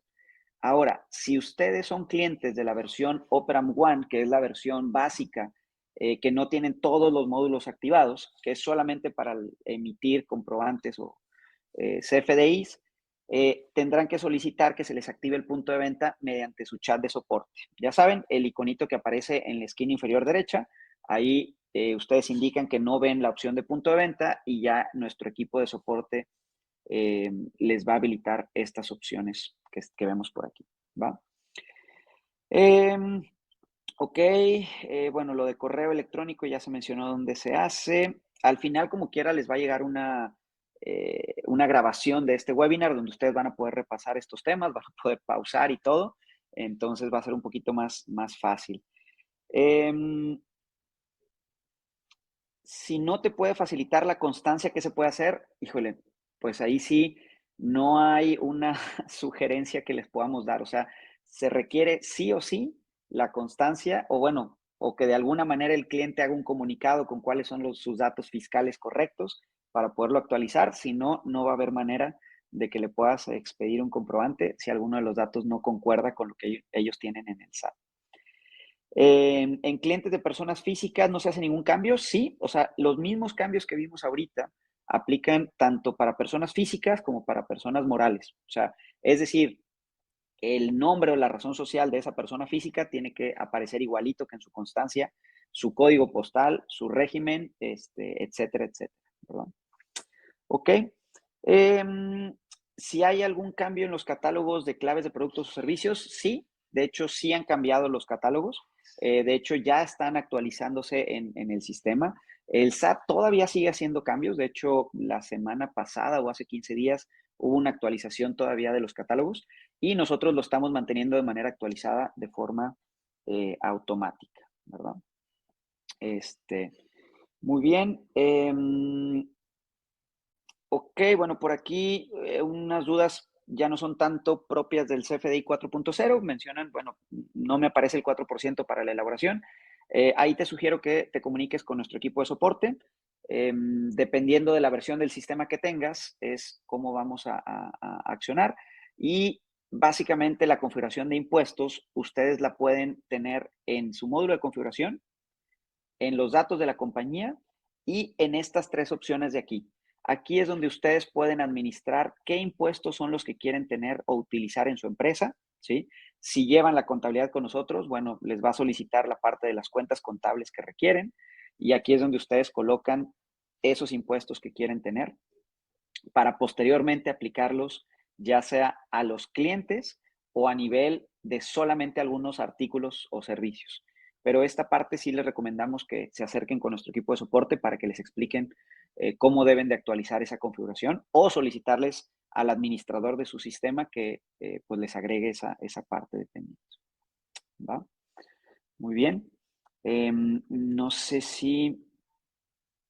Ahora, si ustedes son clientes de la versión Operam One, que es la versión básica, que no tienen todos los módulos activados, que es solamente para emitir comprobantes o CFDIs, tendrán que solicitar que se les active el punto de venta mediante su chat de soporte. Ya saben, el iconito que aparece en la esquina inferior derecha, ahí ustedes indican que no ven la opción de punto de venta y ya nuestro equipo de soporte les va a habilitar estas opciones que vemos por aquí, ¿va? Ok, bueno, lo de correo electrónico ya se mencionó dónde se hace. Al final, como quiera, les va a llegar una grabación de este webinar donde ustedes van a poder repasar estos temas, van a poder pausar y todo. Entonces va a ser un poquito más fácil. Em, si no te puede facilitar la constancia, ¿qué se puede hacer? Híjole, pues ahí sí no hay una sugerencia que les podamos dar. O sea, se requiere sí o sí la constancia o bueno, o que de alguna manera el cliente haga un comunicado con cuáles son sus datos fiscales correctos para poderlo actualizar. Si no, no va a haber manera de que le puedas expedir un comprobante si alguno de los datos no concuerda con lo que ellos tienen en el SAT. En clientes de personas físicas no se hace ningún cambio, sí, o sea, los mismos cambios que vimos ahorita aplican tanto para personas físicas como para personas morales. O sea, es decir, el nombre o la razón social de esa persona física tiene que aparecer igualito que en su constancia, su código postal, su régimen, etcétera, etcétera. ¿Verdad? Ok. Em, si hay algún cambio en los catálogos de claves de productos o servicios, sí. De hecho, sí han cambiado los catálogos. De hecho, ya están actualizándose en el sistema. El SAT todavía sigue haciendo cambios. De hecho, la semana pasada o hace 15 días hubo una actualización todavía de los catálogos y nosotros lo estamos manteniendo de manera actualizada de forma automática, ¿verdad? Muy bien. Ok, bueno, por aquí unas dudas ya no son tanto propias del CFDI 4.0. Mencionan, bueno, no me aparece el 4% para la elaboración. Ahí te sugiero que te comuniques con nuestro equipo de soporte. Dependiendo de la versión del sistema que tengas, es cómo vamos a accionar. Y básicamente la configuración de impuestos, ustedes la pueden tener en su módulo de configuración, en los datos de la compañía y en estas tres opciones de aquí. Aquí es donde ustedes pueden administrar qué impuestos son los que quieren tener o utilizar en su empresa, ¿sí? Si llevan la contabilidad con nosotros, bueno, les va a solicitar la parte de las cuentas contables que requieren y aquí es donde ustedes colocan esos impuestos que quieren tener para posteriormente aplicarlos ya sea a los clientes o a nivel de solamente algunos artículos o servicios. Pero esta parte sí les recomendamos que se acerquen con nuestro equipo de soporte para que les expliquen cómo deben de actualizar esa configuración o solicitarles al administrador de su sistema que pues les agregue esa parte de pendientes. ¿Va? Muy bien. No sé si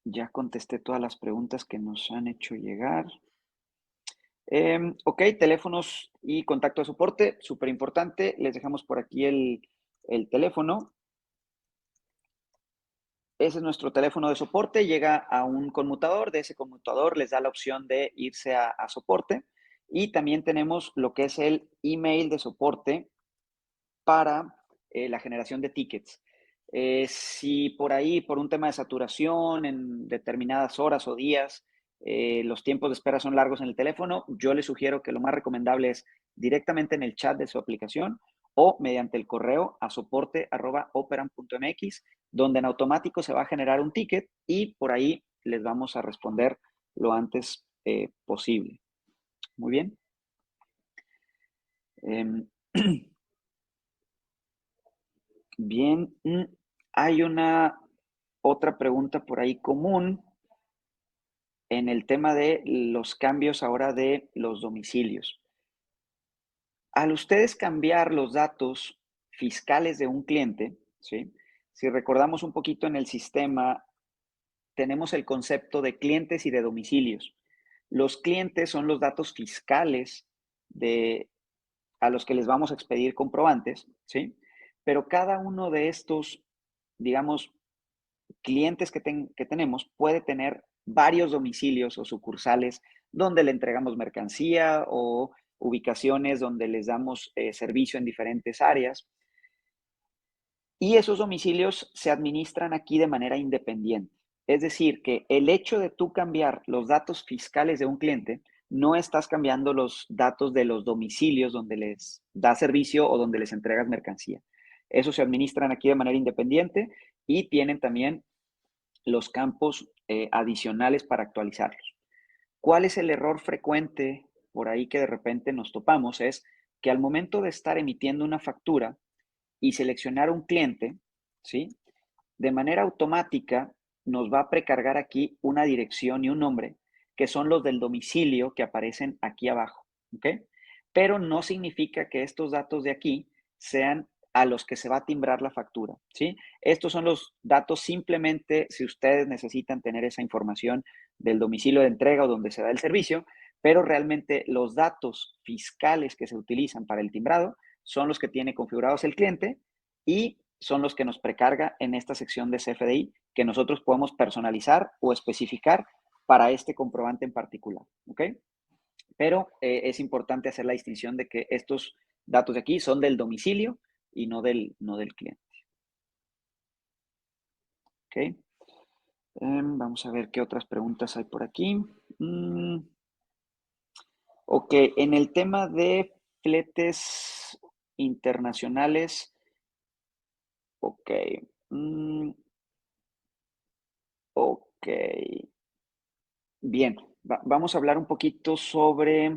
ya contesté todas las preguntas que nos han hecho llegar. Ok, teléfonos y contacto de soporte, súper importante. Les dejamos por aquí el teléfono. Ese es nuestro teléfono de soporte. Llega a un conmutador. De ese conmutador les da la opción de irse a soporte. Y también tenemos lo que es el email de soporte para la generación de tickets. Si por ahí, por un tema de saturación en determinadas horas o días, los tiempos de espera son largos en el teléfono, yo les sugiero que lo más recomendable es directamente en el chat de su aplicación o mediante el correo a soporte@operam.mx, donde en automático se va a generar un ticket y por ahí les vamos a responder lo antes posible. Muy bien. Em, Bien, hay una otra pregunta por ahí común en el tema de los cambios ahora de los domicilios. Al ustedes cambiar los datos fiscales de un cliente, ¿sí? Si recordamos un poquito en el sistema, tenemos el concepto de clientes y de domicilios. Los clientes son los datos fiscales de, a los que les vamos a expedir comprobantes, ¿sí? Pero cada uno de estos, digamos, clientes que tenemos puede tener varios domicilios o sucursales donde le entregamos mercancía o ubicaciones donde les damos servicio en diferentes áreas. Y esos domicilios se administran aquí de manera independiente. Es decir, que el hecho de tú cambiar los datos fiscales de un cliente, no estás cambiando los datos de los domicilios donde les da servicio o donde les entregas mercancía. Esos se administran aquí de manera independiente y tienen también los campos adicionales para actualizarlos. ¿Cuál es el error frecuente por ahí que de repente nos topamos? Es que al momento de estar emitiendo una factura y seleccionar un cliente, ¿sí? De manera automática nos va a precargar aquí una dirección y un nombre, que son los del domicilio que aparecen aquí abajo, ¿ok? Pero no significa que estos datos de aquí sean a los que se va a timbrar la factura, ¿sí? Estos son los datos simplemente si ustedes necesitan tener esa información del domicilio de entrega o donde se da el servicio, pero realmente los datos fiscales que se utilizan para el timbrado son los que tiene configurados el cliente y son los que nos precarga en esta sección de CFDI que nosotros podemos personalizar o especificar para este comprobante en particular, ¿ok? Pero es importante hacer la distinción de que estos datos de aquí son del domicilio y no del cliente. ¿Ok? Vamos a ver qué otras preguntas hay por aquí. Ok, en el tema de fletes internacionales, ok. Ok. Bien, vamos a hablar un poquito sobre,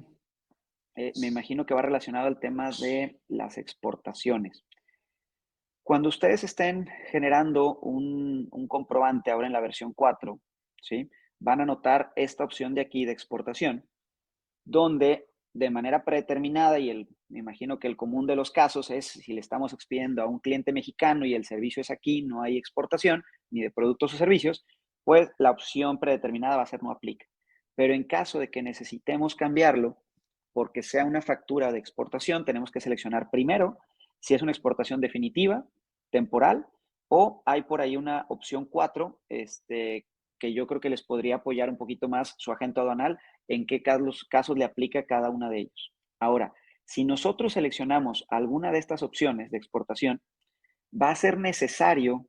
me imagino que va relacionado al tema de las exportaciones. Cuando ustedes estén generando un comprobante ahora en la versión 4, ¿sí? Van a notar esta opción de aquí de exportación, donde de manera predeterminada, y me imagino que el común de los casos es si le estamos expidiendo a un cliente mexicano y el servicio es aquí, no hay exportación ni de productos o servicios, pues la opción predeterminada va a ser no aplica. Pero en caso de que necesitemos cambiarlo, porque sea una factura de exportación, tenemos que seleccionar primero si es una exportación definitiva, temporal, o hay por ahí una opción 4, que yo creo que les podría apoyar un poquito más su agente aduanal en qué casos le aplica cada una de ellos. Ahora, si nosotros seleccionamos alguna de estas opciones de exportación, va a ser necesario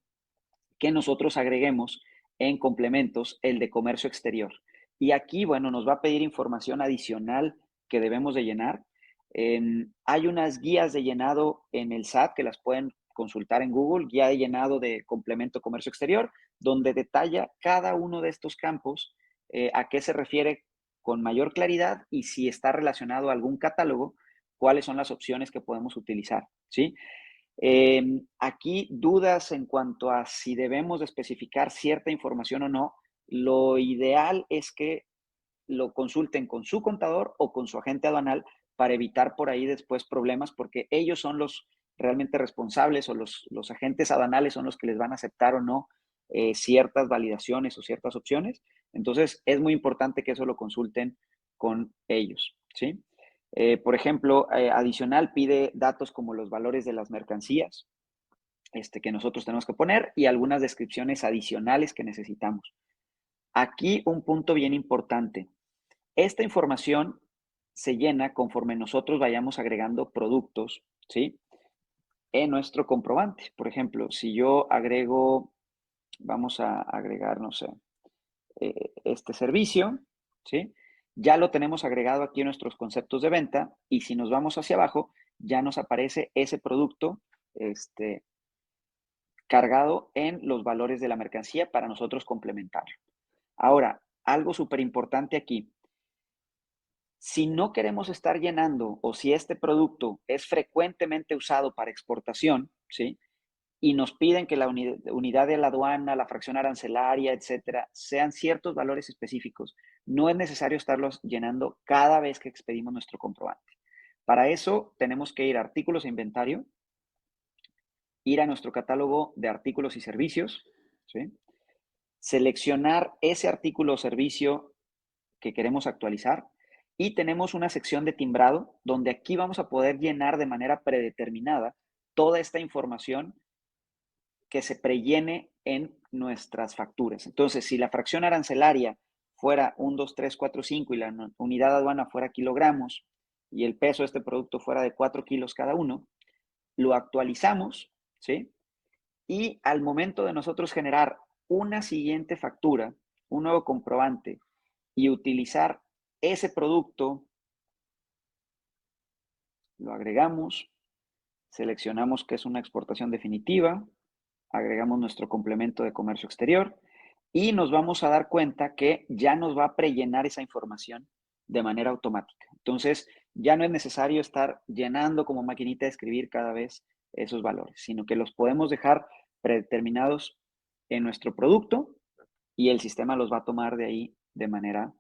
que nosotros agreguemos en complementos el de comercio exterior. Y aquí, bueno, nos va a pedir información adicional que debemos de llenar. Hay unas guías de llenado en el SAT que las pueden consultar en Google, guía de llenado de complemento comercio exterior, donde detalla cada uno de estos campos, a qué se refiere con mayor claridad y si está relacionado a algún catálogo, cuáles son las opciones que podemos utilizar, ¿sí? Aquí dudas en cuanto a si debemos de especificar cierta información o no. Lo ideal es que lo consulten con su contador o con su agente aduanal para evitar por ahí después problemas, porque ellos son los realmente responsables o los agentes aduanales son los que les van a aceptar o no ciertas validaciones o ciertas opciones. Entonces, es muy importante que eso lo consulten con ellos, ¿sí? Por ejemplo, adicional pide datos como los valores de las mercancías que nosotros tenemos que poner y algunas descripciones adicionales que necesitamos. Aquí un punto bien importante. Esta información se llena conforme nosotros vayamos agregando productos, ¿sí? En nuestro comprobante. Por ejemplo, si yo agrego, vamos a agregar, no sé, este servicio, ¿sí? Ya lo tenemos agregado aquí en nuestros conceptos de venta y si nos vamos hacia abajo, ya nos aparece ese producto cargado en los valores de la mercancía para nosotros complementarlo. Ahora, algo súper importante aquí. Si no queremos estar llenando o si este producto es frecuentemente usado para exportación, ¿sí? Y nos piden que la unidad de la aduana, la fracción arancelaria, etcétera, sean ciertos valores específicos. No es necesario estarlos llenando cada vez que expedimos nuestro comprobante. Para eso tenemos que ir a artículos e inventario, ir a nuestro catálogo de artículos y servicios, ¿sí? Seleccionar ese artículo o servicio que queremos actualizar y tenemos una sección de timbrado donde aquí vamos a poder llenar de manera predeterminada toda esta información que se prellene en nuestras facturas. Entonces, si la fracción arancelaria fuera 1, 2, 3, 4, 5 y la unidad de aduana fuera kilogramos y el peso de este producto fuera de 4 kilos cada uno, lo actualizamos, ¿sí? Y al momento de nosotros generar una siguiente factura, un nuevo comprobante y utilizar ese producto, lo agregamos, seleccionamos que es una exportación definitiva, agregamos nuestro complemento de comercio exterior y nos vamos a dar cuenta que ya nos va a prellenar esa información de manera automática. Entonces, ya no es necesario estar llenando como maquinita de escribir cada vez esos valores, sino que los podemos dejar predeterminados en nuestro producto y el sistema los va a tomar de ahí de manera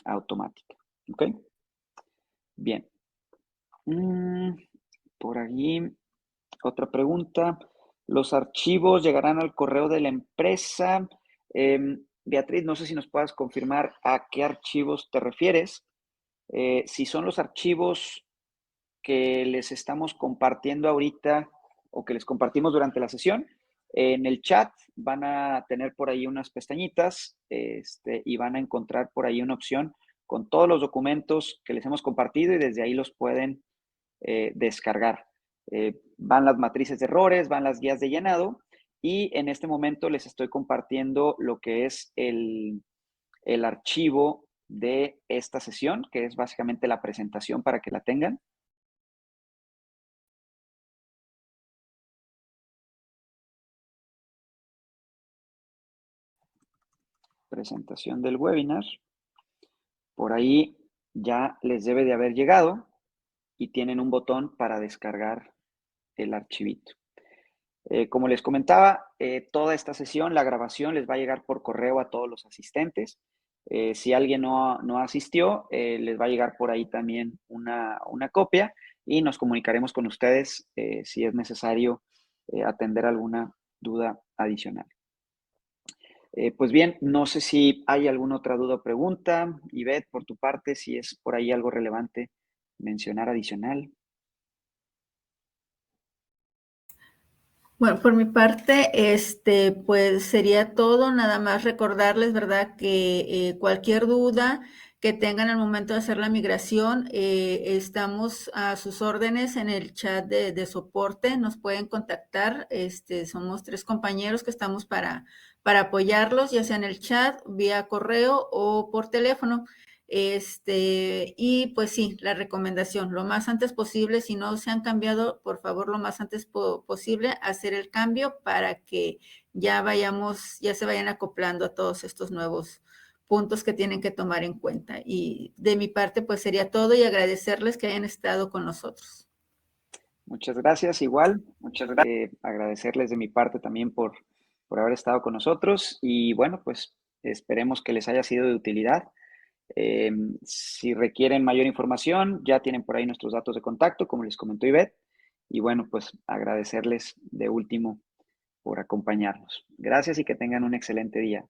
automática. ¿Ok? Bien. Por allí. Otra pregunta. ¿Los archivos llegarán al correo de la empresa? Beatriz, no sé si nos puedas confirmar a qué archivos te refieres. Si son los archivos que les estamos compartiendo ahorita o que les compartimos durante la sesión, en el chat van a tener por ahí unas pestañitas y van a encontrar por ahí una opción con todos los documentos que les hemos compartido y desde ahí los pueden descargar. Van las matrices de errores, van las guías de llenado y en este momento les estoy compartiendo lo que es el archivo de esta sesión, que es básicamente la presentación para que la tengan. Presentación del webinar. Por ahí ya les debe de haber llegado y tienen un botón para descargar el archivito. Como les comentaba, toda esta sesión, la grabación les va a llegar por correo a todos los asistentes. Si alguien no asistió, les va a llegar por ahí también una copia y nos comunicaremos con ustedes si es necesario atender alguna duda adicional. Pues bien, no sé si hay alguna otra duda o pregunta. Ivette, por tu parte, si es por ahí algo relevante mencionar adicional. Bueno, por mi parte, pues sería todo. Nada más recordarles, ¿verdad?, que cualquier duda que tengan al momento de hacer la migración, estamos a sus órdenes en el chat de soporte. Nos pueden contactar. Somos 3 compañeros que estamos para apoyarlos, ya sea en el chat, vía correo o por teléfono. Y pues sí, la recomendación, lo más antes posible, si no se han cambiado, por favor, lo más antes posible, hacer el cambio para que ya se vayan acoplando a todos estos nuevos puntos que tienen que tomar en cuenta. Y de mi parte, pues sería todo y agradecerles que hayan estado con nosotros. Muchas gracias, igual. Agradecerles de mi parte también por haber estado con nosotros y bueno, pues esperemos que les haya sido de utilidad. Si requieren mayor información, ya tienen por ahí nuestros datos de contacto, como les comentó Ivette. Y bueno, pues agradecerles de último por acompañarnos. Gracias y que tengan un excelente día.